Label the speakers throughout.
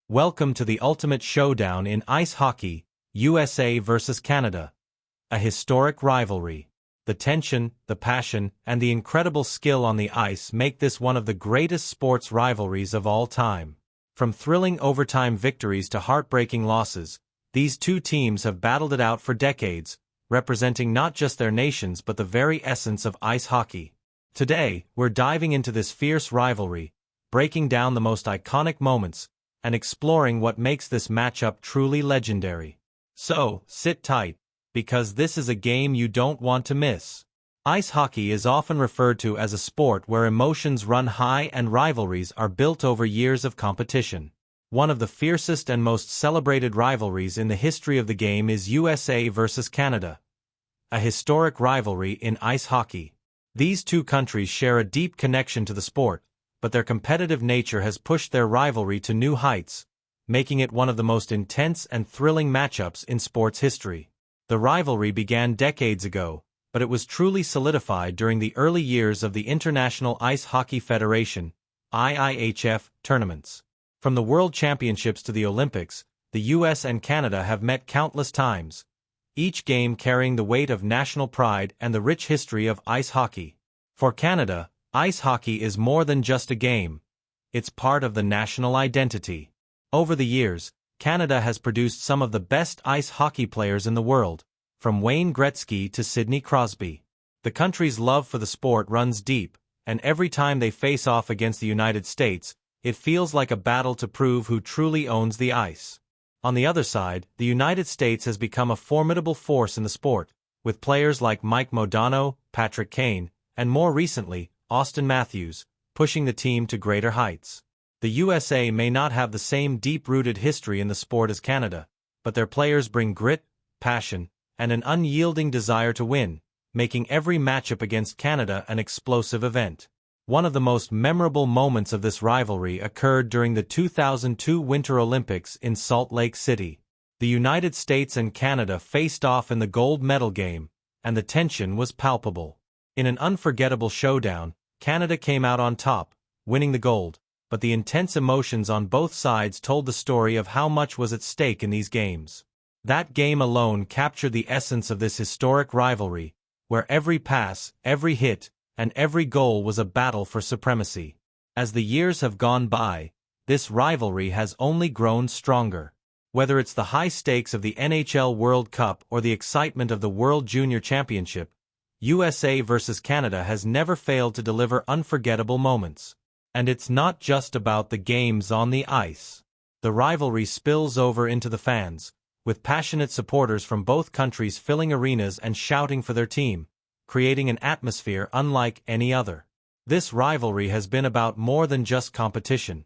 Speaker 1: Welcome to the ultimate showdown in ice hockey, USA versus Canada. A historic rivalry. The tension, the passion, and the incredible skill on the ice make this one of the greatest sports rivalries of all time. From thrilling overtime victories to heartbreaking losses, these two teams have battled it out for decades, representing not just their nations but the very essence of ice hockey. Today, we're diving into this fierce rivalry, breaking down the most iconic moments, and exploring what makes this matchup truly legendary. So, sit tight, because this is a game you don't want to miss. Ice hockey is often referred to as a sport where emotions run high and rivalries are built over years of competition. One of the fiercest and most celebrated rivalries in the history of the game is USA versus Canada. A historic rivalry in ice hockey. These two countries share a deep connection to the sport, but their competitive nature has pushed their rivalry to new heights, making it one of the most intense and thrilling matchups in sports history. The rivalry began decades ago, but it was truly solidified during the early years of the International Ice Hockey Federation (IIHF) tournaments. From the World Championships to the Olympics, the US and Canada have met countless times, each game carrying the weight of national pride and the rich history of ice hockey. For Canada, ice hockey is more than just a game. It's part of the national identity. Over the years, Canada has produced some of the best ice hockey players in the world, from Wayne Gretzky to Sidney Crosby. The country's love for the sport runs deep, and every time they face off against the United States, it feels like a battle to prove who truly owns the ice. On the other side, the United States has become a formidable force in the sport, with players like Mike Modano, Patrick Kane, and more recently, Austin Matthews, pushing the team to greater heights. The USA may not have the same deep-rooted history in the sport as Canada, but their players bring grit, passion, and an unyielding desire to win, making every matchup against Canada an explosive event. One of the most memorable moments of this rivalry occurred during the 2002 Winter Olympics in Salt Lake City. The United States and Canada faced off in the gold medal game, and the tension was palpable. In an unforgettable showdown, Canada came out on top, winning the gold, but the intense emotions on both sides told the story of how much was at stake in these games. That game alone captured the essence of this historic rivalry, where every pass, every hit, and every goal was a battle for supremacy. As the years have gone by, this rivalry has only grown stronger. Whether it's the high stakes of the NHL World Cup or the excitement of the World Junior Championship, USA versus Canada has never failed to deliver unforgettable moments. And it's not just about the games on the ice. The rivalry spills over into the fans, with passionate supporters from both countries filling arenas and shouting for their team, creating an atmosphere unlike any other. This rivalry has been about more than just competition.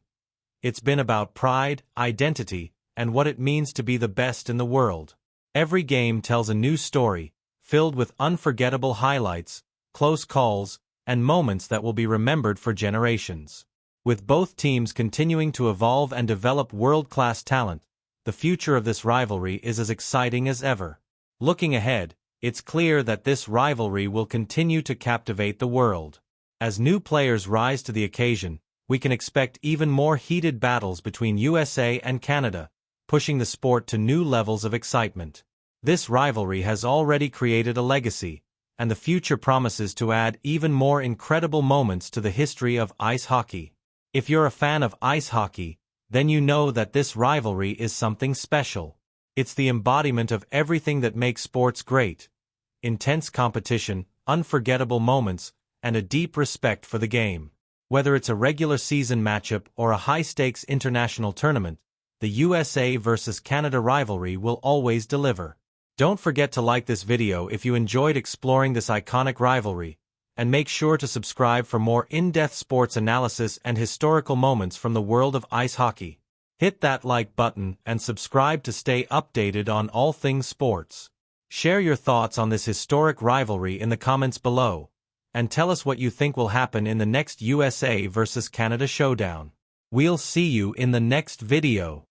Speaker 1: It's been about pride, identity, and what it means to be the best in the world. Every game tells a new story, filled with unforgettable highlights, close calls, and moments that will be remembered for generations. With both teams continuing to evolve and develop world-class talent, the future of this rivalry is as exciting as ever. Looking ahead, it's clear that this rivalry will continue to captivate the world. As new players rise to the occasion, we can expect even more heated battles between USA and Canada, pushing the sport to new levels of excitement. This rivalry has already created a legacy, and the future promises to add even more incredible moments to the history of ice hockey. If you're a fan of ice hockey, then you know that this rivalry is something special. It's the embodiment of everything that makes sports great: intense competition, unforgettable moments, and a deep respect for the game. Whether it's a regular season matchup or a high-stakes international tournament, the USA versus Canada rivalry will always deliver. Don't forget to like this video if you enjoyed exploring this iconic rivalry, and make sure to subscribe for more in-depth sports analysis and historical moments from the world of ice hockey. Hit that like button and subscribe to stay updated on all things sports. Share your thoughts on this historic rivalry in the comments below, and tell us what you think will happen in the next USA versus Canada showdown. We'll see you in the next video.